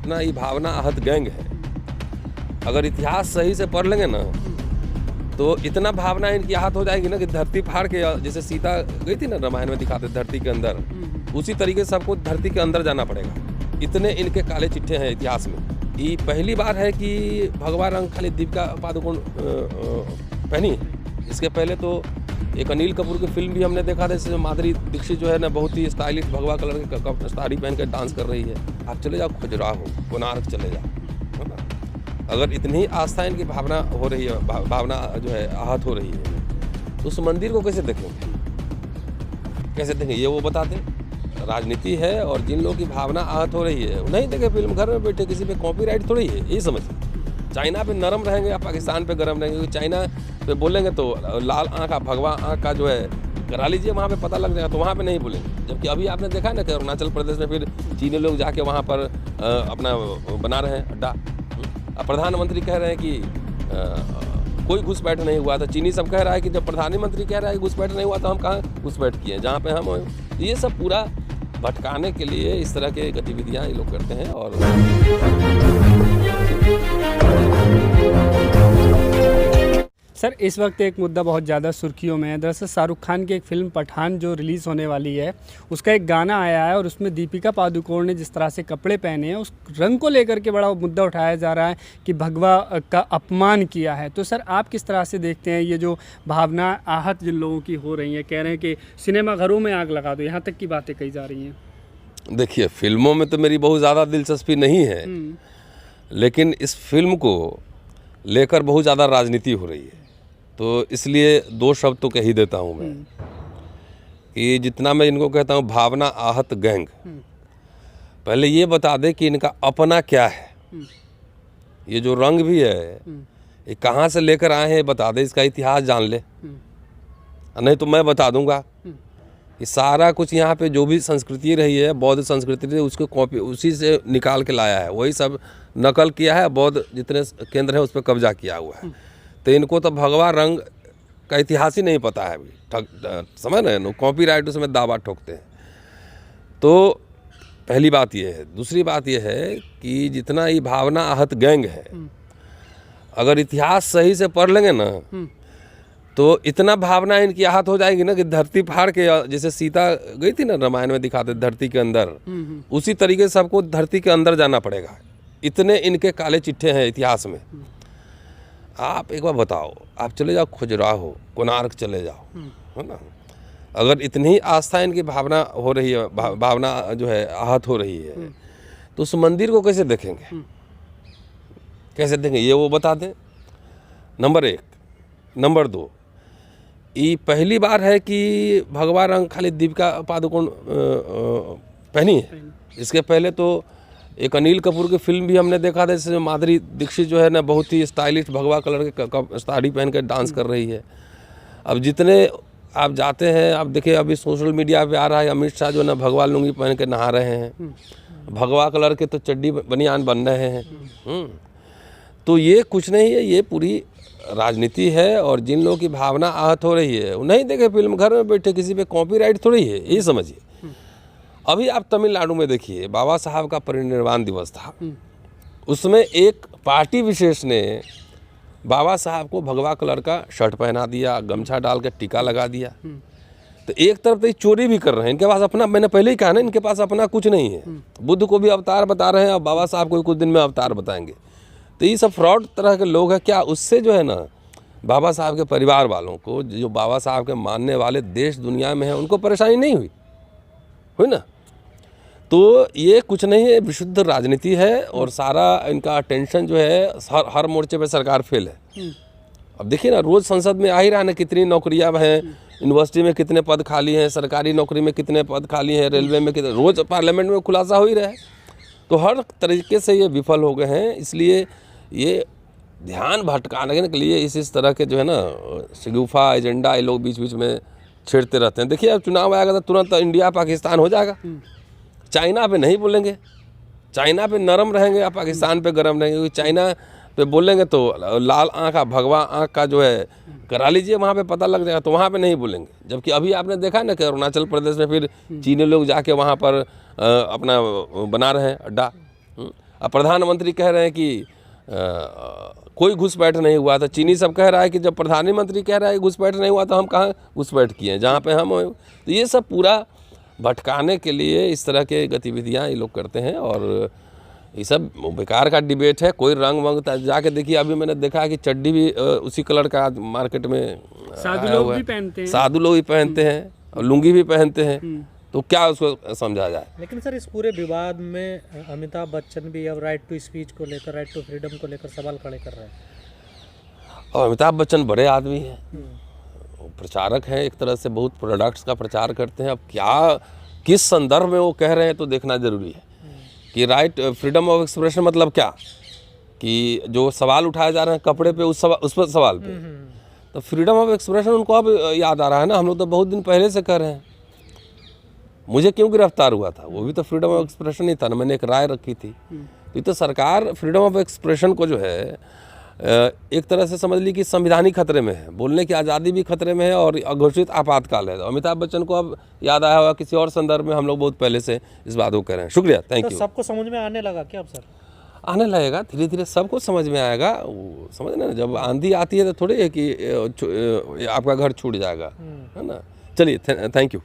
जितना ये भावना आहत गैंग है, अगर इतिहास सही से पढ़ लेंगे ना तो इतना भावना इनकी आहत हो जाएगी ना कि धरती फाड़ के, जैसे सीता गई थी ना रामायण में दिखाते धरती के अंदर, उसी तरीके से सबको धरती के अंदर जाना पड़ेगा। इतने इनके काले चिट्ठे हैं इतिहास में। ये पहली बार है कि भगवा रंग खाली दीपिका पादुकोण पहनी है। इसके पहले तो एक अनिल कपूर की फिल्म भी हमने देखा था, जिसमें माधुरी दीक्षित जो है ना बहुत ही स्टाइलिश भगवा कलर की साड़ी पहन कर डांस कर रही है। आप चले जाओ खजुराहो, कोणार्क चले जाओ, है ना। अगर इतनी ही आस्था इनकी भावना हो रही है, भावना जो है आहत हो रही है, तो उस मंदिर को कैसे देखेंगे, कैसे देखेंगे? ये वो बताते राजनीति है, और जिन लोगों की भावना आहत हो रही है नहीं देखे फिल्म, घर में बैठे, किसी पे कॉपीराइट थोड़ी है, यही समझिए। चाइना पे नरम रहेंगे या पाकिस्तान पे गरम रहेंगे, क्योंकि चाइना पे बोलेंगे तो लाल आँख का भगवा आँख का जो है करा लीजिए, वहाँ पे पता लग जाएगा, तो वहाँ पे नहीं बोलेंगे। जबकि अभी आपने देखा ना कि अरुणाचल प्रदेश में फिर चीनी लोग जाके वहाँ पर अपना बना रहे हैं अड्डा। प्रधानमंत्री कह रहे हैं कि कोई घुसपैठ नहीं हुआ था। चीनी सब कह रहा है कि जब प्रधानमंत्री कह रहा है कि घुसपैठ नहीं हुआ तो हम कहाँ घुसपैठ किए, जहाँ पे हम। ये सब पूरा भटकाने के लिए इस तरह के गतिविधियाँ ये लोग करते हैं। और सर, इस वक्त एक मुद्दा बहुत ज़्यादा सुर्खियों में है। दरअसल शाहरुख खान की एक फिल्म पठान जो रिलीज़ होने वाली है, उसका एक गाना आया है और उसमें दीपिका पादुकोण ने जिस तरह से कपड़े पहने हैं, उस रंग को लेकर के बड़ा मुद्दा उठाया जा रहा है कि भगवा का अपमान किया है। तो सर, आप किस तरह से देखते हैं ये जो भावना आहत जिन लोगों की हो रही है, कह रहे हैं कि सिनेमा घरों में आग लगा दो, यहाँ तक की बातें कही जा रही हैं? देखिए, फिल्मों में तो मेरी बहुत ज़्यादा दिलचस्पी नहीं है, लेकिन इस फिल्म को लेकर बहुत ज़्यादा राजनीति हो रही है, तो इसलिए दो शब्द तो कह ही देता हूँ मैं कि जितना मैं इनको कहता हूँ भावना आहत गैंग, पहले ये बता दे कि इनका अपना क्या है। ये जो रंग भी है ये कहाँ से लेकर आए हैं बता दे, इसका इतिहास जान ले, नहीं तो मैं बता दूंगा कि सारा कुछ यहाँ पे जो भी संस्कृति रही है, बौद्ध संस्कृति रही है, उसको कॉपी उसी से निकाल के लाया है, वही सब नकल किया है। बौद्ध जितने केंद्र हैं उस पर कब्जा किया हुआ है। तो इनको तो भगवा रंग का इतिहास ही नहीं पता है अभी, समझ रहे हैं, कॉपीराइट उसमें दावा ठोकते हैं। तो पहली बात ये है। दूसरी बात ये है कि जितना ये भावना आहत गैंग है, अगर इतिहास सही से पढ़ लेंगे ना तो इतना भावना इनकी आहत हो जाएगी ना कि धरती फाड़ के, जैसे सीता गई थी ना रामायण में दिखाते धरती के अंदर, उसी तरीके से सबको धरती के अंदर जाना पड़ेगा। इतने इनके काले चिट्ठे हैं इतिहास में। आप एक बार बताओ, आप चले जाओ खजुराहो, कोणार्क चले जाओ, है ना। अगर इतनी ही आस्था इनकी भावना हो रही है, भावना जो है आहत हो रही है, तो उस मंदिर को कैसे देखेंगे, कैसे देखेंगे? ये वो बता दें, नंबर एक। नंबर दो, ये पहली बार है कि भगवा रंग खाली दीपिका पादुकोण पहनी है। इसके पहले तो एक अनिल कपूर की फिल्म भी हमने देखा था, जिसमें माधुरी दीक्षित जो है ना बहुत ही स्टाइलिश भगवा कलर की साड़ी पहन कर डांस कर रही है। अब जितने आप जाते हैं, आप देखिए अभी सोशल मीडिया पे आ रहा है, अमित शाह जो है ना भगवा लुंगी पहन के नहा रहे हैं, भगवा कलर के तो चड्डी बनियान बन रहे हैं। तो ये कुछ नहीं है, ये पूरी राजनीति है। और जिन लोगों की भावना आहत हो रही है वो नहीं देखे फिल्म, घर में बैठे, किसी पे कॉपीराइट थोड़ी है, यही समझिए। अभी आप तमिलनाडु में देखिए, बाबा साहब का परिनिर्वाण दिवस था, उसमें एक पार्टी विशेष ने बाबा साहब को भगवा कलर का शर्ट पहना दिया, गमछा डाल के टीका लगा दिया। तो एक तरफ तो ये चोरी भी कर रहे हैं, इनके पास अपना, मैंने पहले ही कहा ना, इनके पास अपना कुछ नहीं है। बुद्ध को भी अवतार बता रहे हैं और बाबा साहब को कुछ दिन में अवतार बताएंगे। तो ये सब फ्रॉड तरह के लोग हैं। क्या उससे जो है ना बाबा साहब के परिवार वालों को, जो बाबा साहब के मानने वाले देश दुनिया में हैं, उनको परेशानी नहीं हुई ना। तो ये कुछ नहीं है, विशुद्ध राजनीति है। और सारा इनका टेंशन जो है हर मोर्चे पे सरकार फेल है। अब देखिए ना, रोज़ संसद में आ ही रहा है ना, कितनी नौकरियां हैं, यूनिवर्सिटी में कितने पद खाली हैं, सरकारी नौकरी में कितने पद खाली हैं, रेलवे में कितने, रोज़ पार्लियामेंट में खुलासा हो ही रहा है। तो हर तरीके से ये विफल हो गए हैं। इसलिए ये ध्यान भटकाने के लिए इस तरह के जो है ना शगुफा एजेंडा ये लोग बीच बीच में छेड़ते रहते हैं। देखिए, अब चुनाव आएगा तो तुरंत इंडिया पाकिस्तान हो जाएगा। चाइना पे नहीं बोलेंगे, चाइना पे नरम रहेंगे या पाकिस्तान पे गरम रहेंगे, क्योंकि चाइना पे बोलेंगे तो लाल आँख का भगवा आँख का जो है करा लीजिए, वहाँ पे पता लग जाएगा, तो वहाँ पे नहीं बोलेंगे। जबकि अभी आपने देखा ना कि अरुणाचल प्रदेश में फिर चीनी लोग जाके वहाँ पर अपना बना रहे हैं अड्डा। अब प्रधानमंत्री कह रहे हैं कि कोई घुसपैठ नहीं हुआ था। चीनी सब कह रहा है कि जब प्रधानमंत्री कह रहा है घुसपैठ नहीं हुआ तो हम कहाँ घुसपैठ किए हैं, जहाँ पे हम। तो ये सब पूरा भटकाने के लिए इस तरह के गतिविधियाँ ये लोग करते हैं, और ये सब बेकार का डिबेट है। कोई रंग वंग जाके देखिए, अभी मैंने देखा है कि चड्डी भी उसी कलर का मार्केट में साधु लोग भी पहनते हैं, साधु लोग भी पहनते हैं और लुंगी भी पहनते हैं। तो क्या उसको समझा जाए। लेकिन सर इस पूरे विवाद में अमिताभ बच्चन भी अब राइट टू स्पीच को लेकर, राइट टू फ्रीडम को लेकर सवाल खड़े कर रहे हैं। और अमिताभ बच्चन बड़े आदमी हैं, प्रचारक हैं, एक तरह से बहुत प्रोडक्ट्स का प्रचार करते हैं। अब क्या किस संदर्भ में वो कह रहे हैं तो देखना जरूरी है कि राइट फ्रीडम ऑफ एक्सप्रेशन मतलब क्या, कि जो सवाल उठाए जा रहे हैं कपड़े पे उस पर सवाल पे, तो फ्रीडम ऑफ एक्सप्रेशन उनको अब याद आ रहा है ना। हम लोग तो बहुत दिन पहले से कर रहे हैं। मुझे क्यों गिरफ्तार हुआ था, वो भी तो फ्रीडम ऑफ एक्सप्रेशन ही था ना, मैंने एक राय रखी थी। तो ये तो सरकार फ्रीडम ऑफ एक्सप्रेशन को जो है एक तरह से समझ ली कि संविधानिक खतरे में है, बोलने की आज़ादी भी खतरे में है और अघोषित आपातकाल है। तो अमिताभ बच्चन को अब याद आया होगा, किसी और संदर्भ में हम लोग बहुत पहले से इस बात को कह रहे हैं। शुक्रिया, थैंक यू। सबको समझ में आने लगा क्या अब सर? आने लगेगा, धीरे धीरे सबको समझ में आएगा। वो समझना, जब आंधी आती है तो थोड़ी है कि आपका घर छूट जाएगा, है ना। चलिए, थैंक यू।